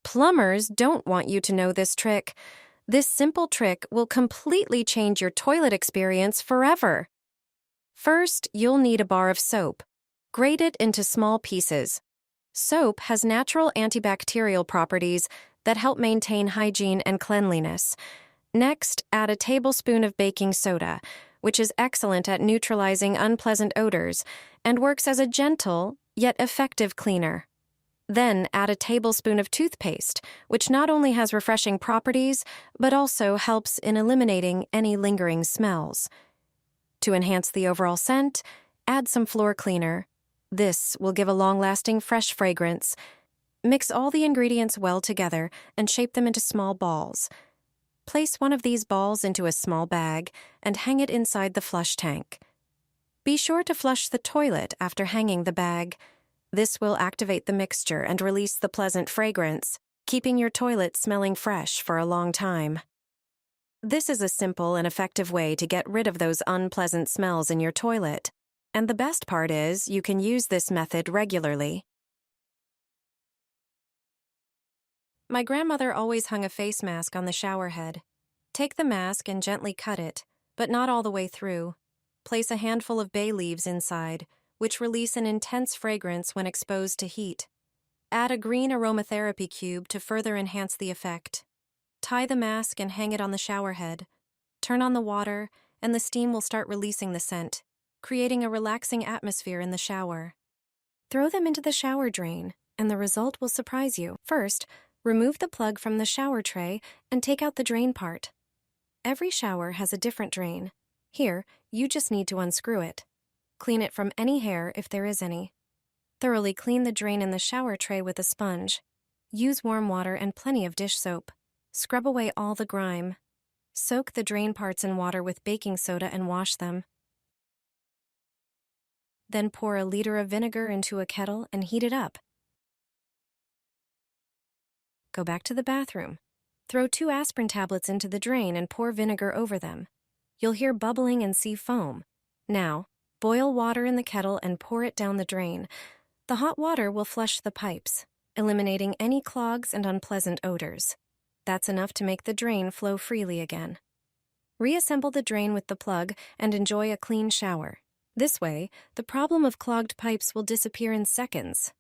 Plumbers don't want you to know this trick. This simple trick will completely change your toilet experience forever. First, you'll need a bar of soap. Grate it into small pieces. Soap has natural antibacterial properties that help maintain hygiene and cleanliness. Next, add a tablespoon of baking soda, which is excellent at neutralizing unpleasant odors and works as a gentle yet effective cleaner. Then add a tablespoon of toothpaste, which not only has refreshing properties, but also helps in eliminating any lingering smells. To enhance the overall scent, add some floor cleaner. This will give a long-lasting fresh fragrance. Mix all the ingredients well together and shape them into small balls. Place one of these balls into a small bag and hang it inside the flush tank. Be sure to flush the toilet after hanging the bag. This will activate the mixture and release the pleasant fragrance, keeping your toilet smelling fresh for a long time. This is a simple and effective way to get rid of those unpleasant smells in your toilet. And the best part is, you can use this method regularly. My grandmother always hung a face mask on the shower head. Take the mask and gently cut it, but not all the way through. Place a handful of bay leaves inside, which release an intense fragrance when exposed to heat. Add a green aromatherapy cube to further enhance the effect. Tie the mask and hang it on the shower head. Turn on the water, and the steam will start releasing the scent, creating a relaxing atmosphere in the shower. Throw them into the shower drain, and the result will surprise you. First, remove the plug from the shower tray and take out the drain part. Every shower has a different drain. Here, you just need to unscrew it. Clean it from any hair if there is any. Thoroughly clean the drain in the shower tray with a sponge. Use warm water and plenty of dish soap. Scrub away all the grime. Soak the drain parts in water with baking soda and wash them. Then pour a liter of vinegar into a kettle and heat it up. Go back to the bathroom. Throw 2 aspirin tablets into the drain and pour vinegar over them. You'll hear bubbling and see foam. Now, boil water in the kettle and pour it down the drain. The hot water will flush the pipes, eliminating any clogs and unpleasant odors. That's enough to make the drain flow freely again. Reassemble the drain with the plug and enjoy a clean shower. This way, the problem of clogged pipes will disappear in seconds.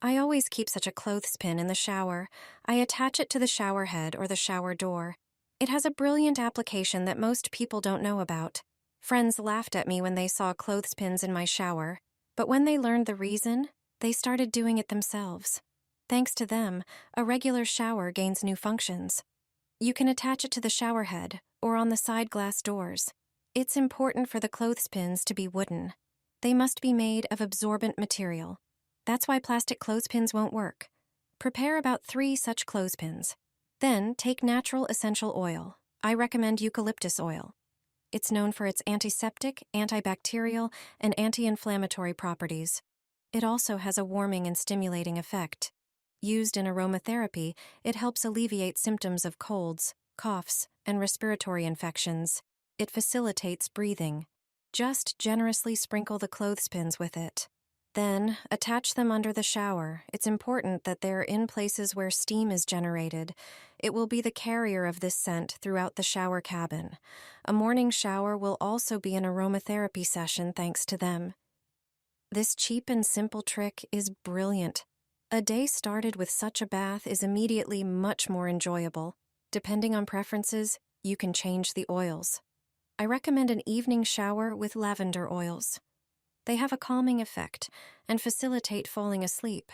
I always keep such a clothespin in the shower. I attach it to the shower head or the shower door. It has a brilliant application that most people don't know about. Friends laughed at me when they saw clothespins in my shower, but when they learned the reason, they started doing it themselves. Thanks to them, a regular shower gains new functions. You can attach it to the shower head or on the side glass doors. It's important for the clothespins to be wooden. They must be made of absorbent material. That's why plastic clothespins won't work. Prepare about 3 such clothespins. Then take natural essential oil. I recommend eucalyptus oil. It's known for its antiseptic, antibacterial, and anti-inflammatory properties. It also has a warming and stimulating effect. Used in aromatherapy, it helps alleviate symptoms of colds, coughs, and respiratory infections. It facilitates breathing. Just generously sprinkle the clothespins with it. Then, attach them under the shower. It's important that they're in places where steam is generated. It will be the carrier of this scent throughout the shower cabin. A morning shower will also be an aromatherapy session thanks to them. This cheap and simple trick is brilliant. A day started with such a bath is immediately much more enjoyable. Depending on preferences, you can change the oils. I recommend an evening shower with lavender oils. They have a calming effect and facilitate falling asleep.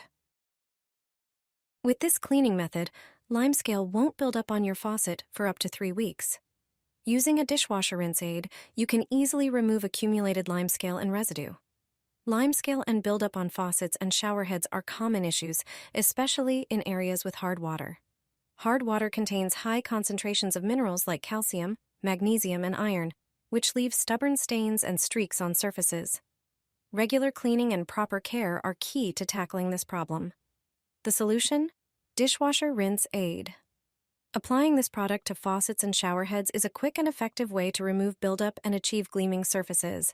With this cleaning method, limescale won't build up on your faucet for up to 3 weeks. Using a dishwasher rinse aid, you can easily remove accumulated limescale and residue. Limescale and buildup on faucets and shower heads are common issues, especially in areas with hard water. Hard water contains high concentrations of minerals like calcium, magnesium, and iron, which leave stubborn stains and streaks on surfaces. Regular cleaning and proper care are key to tackling this problem. The solution? Dishwasher Rinse Aid. Applying this product to faucets and shower heads is a quick and effective way to remove buildup and achieve gleaming surfaces.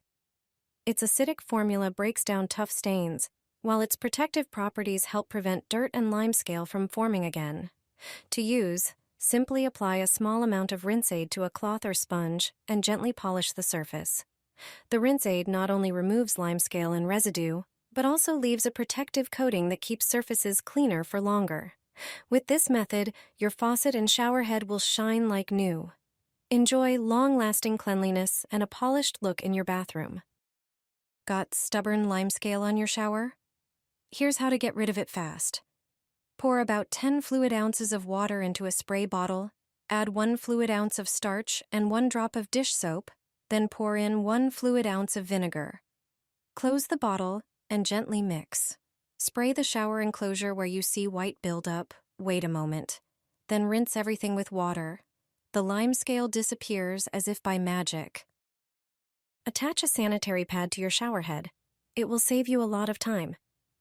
Its acidic formula breaks down tough stains, while its protective properties help prevent dirt and limescale from forming again. To use, simply apply a small amount of rinse aid to a cloth or sponge and gently polish the surface. The rinse aid not only removes limescale and residue, but also leaves a protective coating that keeps surfaces cleaner for longer. With this method, your faucet and shower head will shine like new. Enjoy long-lasting cleanliness and a polished look in your bathroom. Got stubborn limescale on your shower? Here's how to get rid of it fast. Pour about 10 fluid ounces of water into a spray bottle, add 1 fluid ounce of starch and 1 drop of dish soap, then pour in 1 fluid ounce of vinegar. Close the bottle and gently mix. Spray the shower enclosure where you see white buildup, wait a moment. Then rinse everything with water. The limescale disappears as if by magic. Attach a sanitary pad to your shower head. It will save you a lot of time.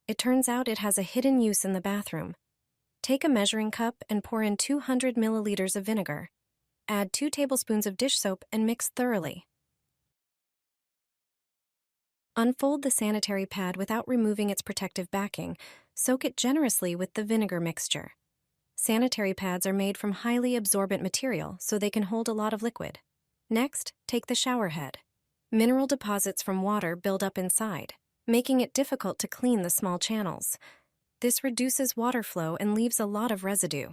It turns out it has a hidden use in the bathroom. Take a measuring cup and pour in 200 milliliters of vinegar. Add 2 tablespoons of dish soap and mix thoroughly. Unfold the sanitary pad without removing its protective backing. Soak it generously with the vinegar mixture. Sanitary pads are made from highly absorbent material, so they can hold a lot of liquid. Next, take the shower head. Mineral deposits from water build up inside, making it difficult to clean the small channels. This reduces water flow and leaves a lot of residue.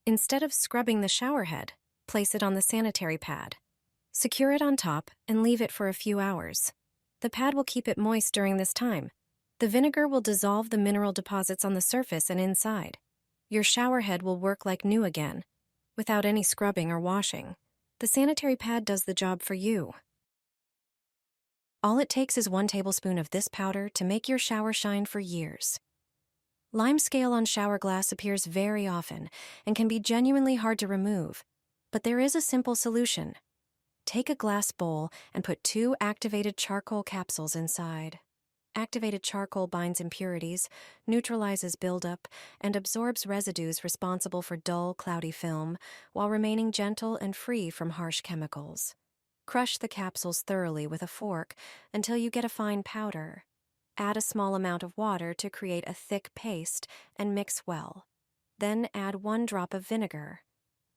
Instead of scrubbing the shower head, place it on the sanitary pad. Secure it on top and leave it for a few hours. The pad will keep it moist during this time. The vinegar will dissolve the mineral deposits on the surface and inside. Your shower head will work like new again, without any scrubbing or washing. The sanitary pad does the job for you. All it takes is 1 tablespoon of this powder to make your shower shine for years. Limescale on shower glass appears very often and can be genuinely hard to remove, but there is a simple solution. Take a glass bowl and put 2 activated charcoal capsules inside. Activated charcoal binds impurities, neutralizes buildup, and absorbs residues responsible for dull, cloudy film, while remaining gentle and free from harsh chemicals. Crush the capsules thoroughly with a fork until you get a fine powder. Add a small amount of water to create a thick paste and mix well. Then add 1 drop of vinegar.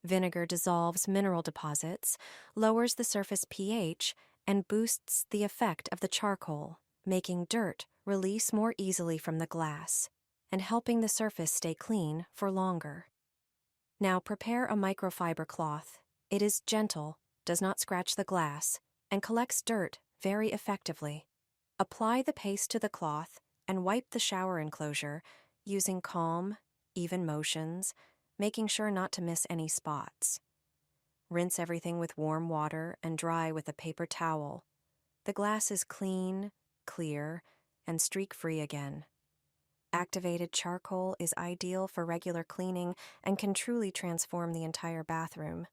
Vinegar dissolves mineral deposits, lowers the surface pH, and boosts the effect of the charcoal, making dirt release more easily from the glass and helping the surface stay clean for longer. Now prepare a microfiber cloth. It is gentle, does not scratch the glass, and collects dirt very effectively. Apply the paste to the cloth and wipe the shower enclosure using calm, even motions, making sure not to miss any spots. Rinse everything with warm water and dry with a paper towel. The glass is clean, clear, and streak-free again. Activated charcoal is ideal for regular cleaning and can truly transform the entire bathroom.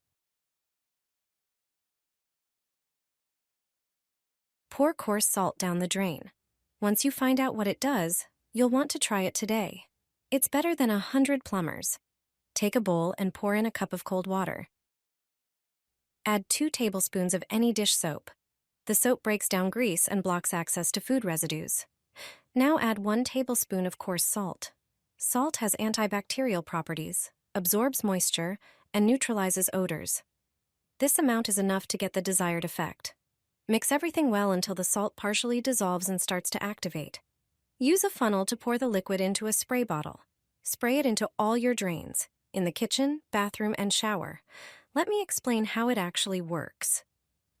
Pour coarse salt down the drain. Once you find out what it does, you'll want to try it today. It's better than 100 plumbers. Take a bowl and pour in a cup of cold water. Add 2 tablespoons of any dish soap. The soap breaks down grease and blocks access to food residues. Now add 1 tablespoon of coarse salt. Salt has antibacterial properties, absorbs moisture, and neutralizes odors. This amount is enough to get the desired effect. Mix everything well until the salt partially dissolves and starts to activate. Use a funnel to pour the liquid into a spray bottle. Spray it into all your drains, in the kitchen, bathroom, and shower. Let me explain how it actually works.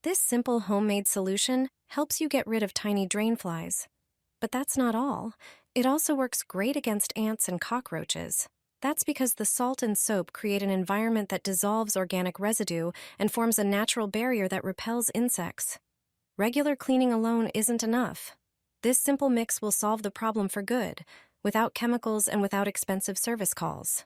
This simple homemade solution helps you get rid of tiny drain flies. But that's not all. It also works great against ants and cockroaches. That's because the salt and soap create an environment that dissolves organic residue and forms a natural barrier that repels insects. Regular cleaning alone isn't enough. This simple mix will solve the problem for good, without chemicals and without expensive service calls.